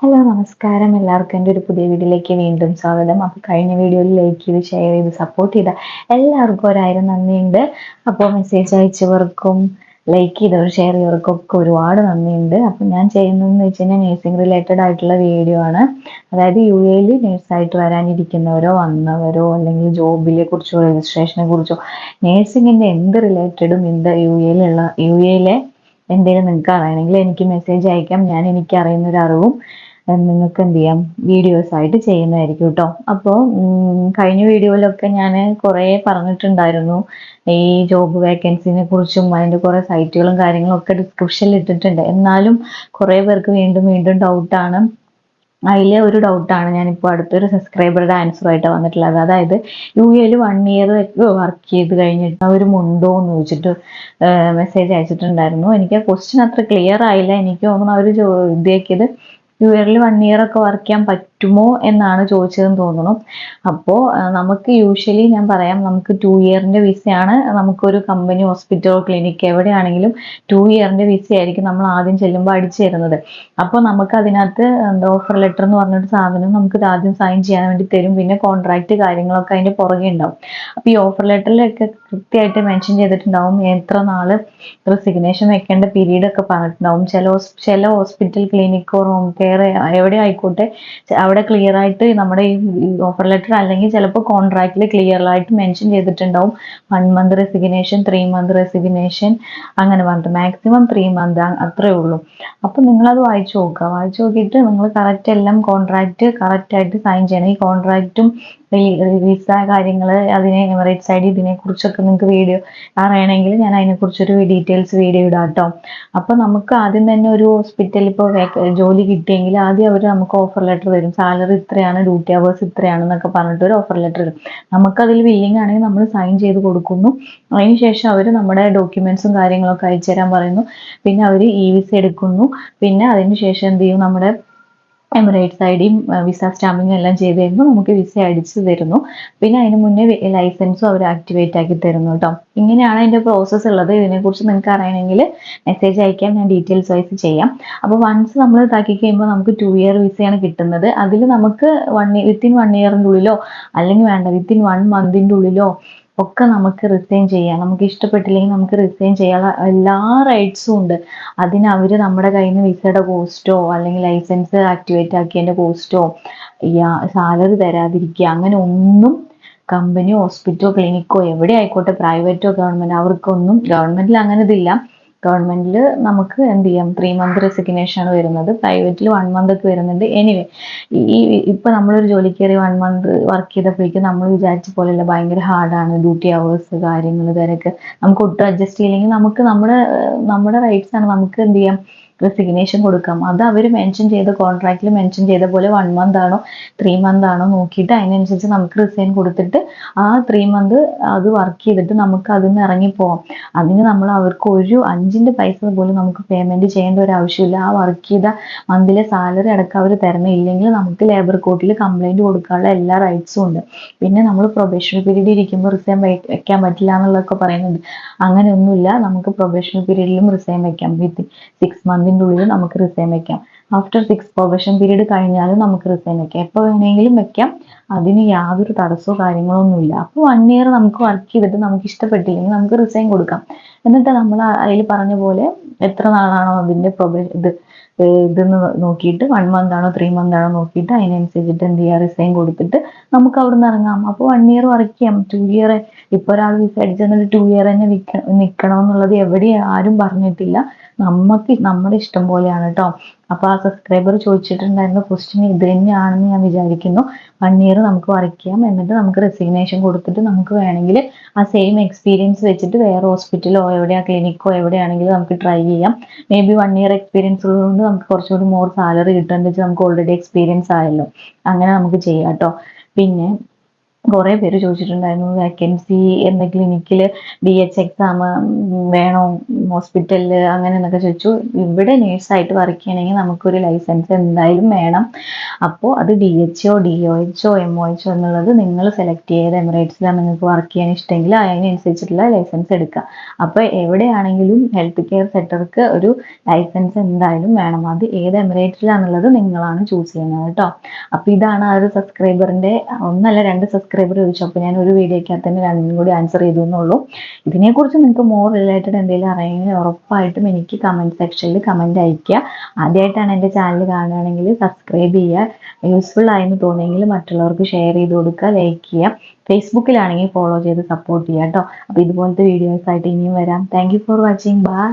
Hello നമസ്കാരം. എല്ലാവർക്കും എൻ്റെ ഒരു പുതിയ വീഡിയോയിലേക്ക് വീണ്ടും സ്വാഗതം. അപ്പോൾ കഴിഞ്ഞ വീഡിയോയിൽ ലൈക്ക് ചെയ്ത് ഷെയർ ചെയ്ത് സപ്പോർട്ട് ചെയ്ത എല്ലാവർക്കും 1000 നന്ദിയുണ്ട്. അപ്പോൾ മെസ്സേജ് അയച്ചവർക്കും ലൈക്ക് ചെയ്തവർ ഷെയർ ചെയ്തവർക്കും ഒക്കെ ഒരുപാട് നന്ദിയുണ്ട്. അപ്പോൾ ഞാൻ ചെയ്യുന്നതെന്ന് വെച്ച് കഴിഞ്ഞാൽ നേഴ്സിംഗ് റിലേറ്റഡ് ആയിട്ടുള്ള വീഡിയോ ആണ്. അതായത് UAE നേഴ്സായിട്ട് വരാനിരിക്കുന്നവരോ വന്നവരോ അല്ലെങ്കിൽ ജോബിനെ കുറിച്ചോ രജിസ്ട്രേഷനെ കുറിച്ചോ നേഴ്സിങ്ങിൻ്റെ എന്ത് റിലേറ്റഡും യു എയിലെ എന്തെങ്കിലും നിങ്ങൾക്ക് അറിയണമെങ്കിൽ എനിക്ക് മെസ്സേജ് അയക്കാം. ഞാൻ എനിക്ക് അറിയുന്ന ഒരു അറിവും നിങ്ങൾക്ക് എന്ത് ചെയ്യാം വീഡിയോസ് ആയിട്ട് ചെയ്യുന്നതായിരിക്കും കേട്ടോ. അപ്പോൾ കഴിഞ്ഞ വീഡിയോയിലൊക്കെ ഞാൻ കുറേ പറഞ്ഞിട്ടുണ്ടായിരുന്നു ഈ ജോബ് വേക്കൻസിനെ കുറിച്ചും അതിൻ്റെ കുറേ സൈറ്റുകളും കാര്യങ്ങളും ഒക്കെ ഡിസ്ക്രിപ്ഷനിൽ ഇട്ടിട്ടുണ്ട്. എന്നാലും കുറേ പേർക്ക് വീണ്ടും വീണ്ടും ഡൗട്ടാണ്. അതിലെ ഒരു ഡൗട്ടാണ് ഞാനിപ്പോൾ അടുത്തൊരു സബ്സ്ക്രൈബറുടെ ആൻസറായിട്ട് വന്നിട്ടുള്ളത്. അതായത് UAE 1 ഇയർ വർക്ക് ചെയ്ത് കഴിഞ്ഞിട്ട് അവരുമുണ്ടോ എന്ന് ചോദിച്ചിട്ട് മെസ്സേജ് അയച്ചിട്ടുണ്ടായിരുന്നു. എനിക്ക് ആ ക്വസ്റ്റ്യൻ അത്ര ക്ലിയർ ആയില്ല. എനിക്ക് തോന്നുന്നു അവർ ഇതാക്കിയത് UAE 1 ഇയർ ഒക്കെ വർക്ക് ചെയ്യാൻ പറ്റുമോ എന്നാണ് ചോദിച്ചതെന്ന് തോന്നുന്നു. അപ്പോൾ നമുക്ക് യൂഷ്വലി ഞാൻ പറയാം, നമുക്ക് 2 ഇയറിൻ്റെ വിസയാണ്. നമുക്കൊരു കമ്പനി, ഹോസ്പിറ്റൽ, ക്ലിനിക്ക് എവിടെയാണെങ്കിലും 2 ഇയറിൻ്റെ വിസ ആയിരിക്കും നമ്മൾ ആദ്യം ചെല്ലുമ്പോൾ അടിച്ചു തരുന്നത്. അപ്പോൾ നമുക്ക് അതിനകത്ത് എന്താ ഓഫർ ലെറ്റർ എന്ന് പറഞ്ഞൊരു സാധനം നമുക്ക് ആദ്യം സൈൻ ചെയ്യാൻ വേണ്ടി തരും. പിന്നെ കോൺട്രാക്ട് കാര്യങ്ങളൊക്കെ അതിൻ്റെ പുറകെ ഉണ്ടാവും. അപ്പോൾ ഈ ഓഫർ ലെറ്ററിലൊക്കെ കൃത്യമായിട്ട് മെൻഷൻ ചെയ്തിട്ടുണ്ടാവും എത്ര നാൾ റെസിഗ്നേഷൻ വെക്കേണ്ട പീരീഡ് ഒക്കെ പറഞ്ഞിട്ടുണ്ടാവും. ചില ഹോസ്പിറ്റൽ, ക്ലിനിക്കോ, ഹോം കെയർ എവിടെ ആയിക്കോട്ടെ അവിടെ ക്ലിയർ ആയിട്ട് നമ്മുടെ ഈ ഓഫർ ലെറ്റർ അല്ലെങ്കിൽ ചിലപ്പോൾ കോൺട്രാക്റ്റിൽ ക്ലിയർ ആയിട്ട് മെൻഷൻ ചെയ്തിട്ടുണ്ടാവും 1 മന്ത് റെസിഗ്നേഷൻ, 3 മന്ത് റെസിഗ്നേഷൻ, അങ്ങനെ പറഞ്ഞിട്ട് മാക്സിമം 3 മന്ത് അത്രേ ഉള്ളൂ. അപ്പോൾ നിങ്ങളത് വായിച്ചു നോക്കുക. വായിച്ചു നോക്കിയിട്ട് നിങ്ങൾ കറക്റ്റ് എല്ലാം കോൺട്രാക്റ്റ് കറക്റ്റായിട്ട് സൈൻ ചെയ്യണം. ഈ കോൺട്രാക്റ്റും വിസ കാര്യങ്ങൾ, അതിനെ എമിറേറ്റ്സ് ID, ഇതിനെക്കുറിച്ചൊക്കെ നിങ്ങൾക്ക് വീഡിയോ അറിയണമെങ്കിൽ ഞാൻ അതിനെക്കുറിച്ചൊരു ഡീറ്റെയിൽസ് വീഡിയോ ഇടാം കേട്ടോ. അപ്പോൾ നമുക്ക് ആദ്യം തന്നെ ഒരു ഹോസ്പിറ്റലിൽ ഇപ്പോൾ ജോലി കിട്ടിയെങ്കിൽ ആദ്യം അവർ നമുക്ക് ഓഫർ ലെറ്റർ തരും. സാലറി ഇത്രയാണ്, ഡ്യൂട്ടി അവേഴ്സ് ഇത്രയാണെന്നൊക്കെ പറഞ്ഞിട്ട് ഒരു ഓഫർ ലെറ്റർ തരും. നമുക്കതിൽ വില്ലിംഗ് ആണെങ്കിൽ നമ്മൾ സൈൻ ചെയ്ത് കൊടുക്കുന്നു. അതിനുശേഷം അവർ നമ്മുടെ ഡോക്യുമെന്റ്സും കാര്യങ്ങളൊക്കെ അയച്ചു തരാൻ പറയുന്നു. പിന്നെ അവർ വിസ എടുക്കുന്നു. പിന്നെ അതിനുശേഷം എന്ത് ചെയ്യും, നമ്മുടെ എമിറേറ്റ്സ് ID വിസ സ്റ്റാമ്പിങ് എല്ലാം ചെയ്ത് കഴിയുമ്പോൾ നമുക്ക് വിസ അടിച്ച് തരുന്നു. പിന്നെ അതിന് മുന്നേ ലൈസൻസും അവർ ആക്ടിവേറ്റ് ആക്കി തരുന്നു കേട്ടോ. ഇങ്ങനെയാണ് അതിൻ്റെ പ്രോസസ്സ് ഉള്ളത്. ഇതിനെക്കുറിച്ച് നിങ്ങൾക്ക് അറിയണമെങ്കിൽ മെസ്സേജ് അയക്കാം, ഞാൻ ഡീറ്റെയിൽസ് വൈസ് ചെയ്യാം. അപ്പോൾ വൺസ് നമ്മൾ ഇതാക്കി കഴിയുമ്പോൾ നമുക്ക് 2 ഇയർ വിസയാണ് കിട്ടുന്നത്. അതിൽ നമുക്ക് വിത്തിൻ 1 ഇയറിൻ്റെ ഉള്ളിലോ അല്ലെങ്കിൽ വേണ്ട വിത്തിൻ 1 മന്തിൻ്റെ ഉള്ളിലോ ഒക്കെ നമുക്ക് റിസൈൻ ചെയ്യാം. നമുക്ക് ഇഷ്ടപ്പെട്ടില്ലെങ്കിൽ നമുക്ക് റിസൈൻ ചെയ്യാനുള്ള എല്ലാ റൈറ്റ്സും ഉണ്ട്. അതിന് അവർ നമ്മുടെ കയ്യിൽ നിന്ന് വിസയുടെ കോസ്റ്റോ അല്ലെങ്കിൽ ലൈസൻസ് ആക്ടിവേറ്റ് ആക്കിയതിൻ്റെ കോസ്റ്റോ, സാലറി തരാതിരിക്കുക, അങ്ങനെ ഒന്നും കമ്പനിയോ ഹോസ്പിറ്റലോ ക്ലിനിക്കോ എവിടെ ആയിക്കോട്ടെ, പ്രൈവറ്റോ ഗവൺമെൻറ്, അവർക്കൊന്നും. ഗവൺമെൻറ്റിൽ അങ്ങനെ ഇതില്ല. ഗവൺമെന്റിൽ നമുക്ക് എന്ത് ചെയ്യാം, 3 മന്ത് റെസിഗ്നേഷൻ ആണ് വരുന്നത്. പ്രൈവറ്റിൽ 1 മന്ത് ഒക്കെ വരുന്നുണ്ട്. എനിവേ ഇപ്പൊ നമ്മളൊരു ജോലിക്ക് കയറി 1 മന്ത് വർക്ക് ചെയ്തപ്പോഴേക്കും നമ്മൾ വിചാരിച്ച പോലെയല്ല, ഭയങ്കര ഹാർഡാണ്. ഡ്യൂട്ടി അവേഴ്സ്, കാര്യങ്ങൾ, തിരക്ക്, നമുക്ക് ഒട്ടും അഡ്ജസ്റ്റ് ചെയ്യില്ലെങ്കിൽ നമുക്ക് നമ്മുടെ റൈറ്റ്സ് ആണ്, നമുക്ക് എന്ത് ചെയ്യാം, റെസിഗ്നേഷൻ കൊടുക്കാം. അത് അവർ മെൻഷൻ ചെയ്ത കോൺട്രാക്റ്റിൽ മെൻഷൻ ചെയ്ത പോലെ 1 മന്ത് ആണോ 3 മന്ത് ആണോ നോക്കിയിട്ട് അതിനനുസരിച്ച് നമുക്ക് റിസൈൻ കൊടുത്തിട്ട് ആ 3 മന്ത് അത് വർക്ക് ചെയ്തിട്ട് നമുക്ക് അതിൽ നിന്ന് ഇറങ്ങിപ്പോവാം. അതിന് നമ്മൾ അവർക്ക് ഒരു 5 പൈസ പോലും നമുക്ക് പേയ്മെന്റ് ചെയ്യേണ്ട ഒരു ആവശ്യമില്ല. ആ വർക്ക് ചെയ്ത മന്തിലെ സാലറി അടക്കം അവർ തരണമില്ലെങ്കിൽ നമുക്ക് ലേബർ കോർട്ടിൽ കംപ്ലൈന്റ് കൊടുക്കാനുള്ള എല്ലാ റൈറ്റ്സും ഉണ്ട്. പിന്നെ നമ്മൾ പ്രൊബേഷണൽ പീരീഡ് ഇരിക്കുമ്പോൾ റിസൈൻ വെക്കാൻ പറ്റില്ല എന്നുള്ളതൊക്കെ പറയുന്നുണ്ട്. അങ്ങനെയൊന്നുമില്ല. നമുക്ക് പ്രൊബേഷണൽ പീരീഡിലും റിസൈൻ വെക്കാം. വിത്തിൻ 6 മന്തിൻ്റെ ഉള്ളിൽ നമുക്ക് റിസൈൻ വെക്കാം. ആഫ്റ്റർ 6 പ്രൊബേഷൻ പീരീഡ് കഴിഞ്ഞാലും നമുക്ക് റിസൈൻ വെക്കാം. എപ്പോൾ വേണമെങ്കിലും വെക്കാം. അതിന് യാതൊരു തടസ്സമോ കാര്യങ്ങളോ ഒന്നുമില്ല. അപ്പോൾ 1 ഇയർ നമുക്ക് വർക്ക് ചെയ്തിട്ട് നമുക്ക് ഇഷ്ടപ്പെട്ടില്ലെങ്കിൽ നമുക്ക് റിസൈൻ കൊടുക്കാം. എന്നിട്ട് നമ്മൾ അതിൽ പറഞ്ഞ പോലെ എത്ര നാളാണോ അതിൻ്റെ ഇതെന്ന് നോക്കിയിട്ട് 1 മന്ത് ആണോ 3 മന്ത് ആണോ നോക്കിയിട്ട് അതിനനുസരിച്ചിട്ട് എന്ത് ചെയ്യുക, റിസൈൻ കൊടുത്തിട്ട് നമുക്ക് അവിടെ നിന്ന് ഇറങ്ങാം. അപ്പോൾ 1 ഇയർ വർക്ക് ചെയ്യാം. 2 ഇയർ ഇപ്പോൾ ഒരാൾ വിസ അടിച്ചു തന്നിട്ട് 2 ഇയർ തന്നെ നിൽക്കണം എന്നുള്ളത് എവിടെയും ആരും പറഞ്ഞിട്ടില്ല. നമ്മുടെ ഇഷ്ടം പോലെയാണ് കേട്ടോ. അപ്പോൾ ആ സബ്സ്ക്രൈബർ ചോദിച്ചിട്ടുണ്ടായിരുന്ന ക്വസ്റ്റ്യൻ ഇത് തന്നെയാണെന്ന് ഞാൻ വിചാരിക്കുന്നു. 1 ഇയർ നമുക്ക് വർക്ക് ചെയ്യാം. എന്നിട്ട് നമുക്ക് റെസിഗ്നേഷൻ കൊടുത്തിട്ട് നമുക്ക് വേണമെങ്കിൽ ആ സെയിം എക്സ്പീരിയൻസ് വെച്ചിട്ട് വേറെ ഹോസ്പിറ്റലോ എവിടെയാ ക്ലിനിക്കോ എവിടെയാണെങ്കിലും നമുക്ക് ട്രൈ ചെയ്യാം. മേ ബി 1 ഇയർ എക്സ്പീരിയൻസ് ഉള്ളതുകൊണ്ട് നമുക്ക് കുറച്ചുകൂടി മോർ സാലറി കിട്ടുമെന്ന് വെച്ചാൽ നമുക്ക് ഓൾറെഡി എക്സ്പീരിയൻസ് ആയല്ലോ. അങ്ങനെ നമുക്ക് ചെയ്യാം കേട്ടോ. പിന്നെ കുറേ പേര് ചോദിച്ചിട്ടുണ്ടായിരുന്നു വേക്കൻസി എന്ന ക്ലിനിക്കിൽ DH എക്സാം വേണോ ഹോസ്പിറ്റലിൽ അങ്ങനെ എന്നൊക്കെ ചോദിച്ചു. ഇവിടെ നേഴ്സായിട്ട് വർക്ക് ചെയ്യണമെങ്കിൽ നമുക്കൊരു ലൈസൻസ് എന്തായാലും വേണം. അപ്പോൾ അത് DHO DOHO MOHO എന്നുള്ളത് നിങ്ങൾ സെലക്ട് ചെയ്ത് എമിറേറ്റ്സിലാണ് നിങ്ങൾക്ക് വർക്ക് ചെയ്യാൻ ഇഷ്ടമെങ്കിൽ അതിനനുസരിച്ചിട്ടുള്ള ലൈസൻസ് എടുക്കുക. അപ്പോൾ എവിടെയാണെങ്കിലും ഹെൽത്ത് കെയർ സെക്ടർക്ക് ഒരു ലൈസൻസ് എന്തായാലും വേണം. അത് ഏത് എമിറേറ്റ്സിലാണെന്നുള്ളത് നിങ്ങളാണ് ചൂസ് ചെയ്യുന്നത് കേട്ടോ. അപ്പോൾ ഇതാണ് ആ ഒരു സബ്സ്ക്രൈബറിൻ്റെ, ഒന്നല്ല 2 സബ്സ്ക്രൈബർ ചോദിച്ചു. അപ്പോൾ ഞാൻ ഒരു വീഡിയോയ്ക്കകത്ത് തന്നെ 2 കൂടി ആൻസർ ചെയ്തു എന്നുള്ളൂ. ഇതിനെക്കുറിച്ച് നിങ്ങൾക്ക് മോർ റിലേറ്റഡ് എന്തെങ്കിലും അറിയെങ്കിൽ ഉറപ്പായിട്ടും എനിക്ക് കമൻറ്റ് സെക്ഷനിൽ കമൻറ്റ് അയയ്ക്കുക. ആദ്യമായിട്ടാണ് എൻ്റെ ചാനൽ കാണുകയാണെങ്കിൽ സബ്സ്ക്രൈബ് ചെയ്യുക. യൂസ്ഫുൾ ആയെന്ന് തോന്നിയെങ്കിൽ മറ്റുള്ളവർക്ക് ഷെയർ ചെയ്ത് കൊടുക്കുക, ലൈക്ക് ചെയ്യുക. ഫേസ്ബുക്കിലാണെങ്കിൽ ഫോളോ ചെയ്ത് സപ്പോർട്ട് ചെയ്യുക കേട്ടോ. അപ്പോൾ ഇതുപോലത്തെ വീഡിയോസ് ആയിട്ട് ഇനിയും വരാം. Thank you for watching. By.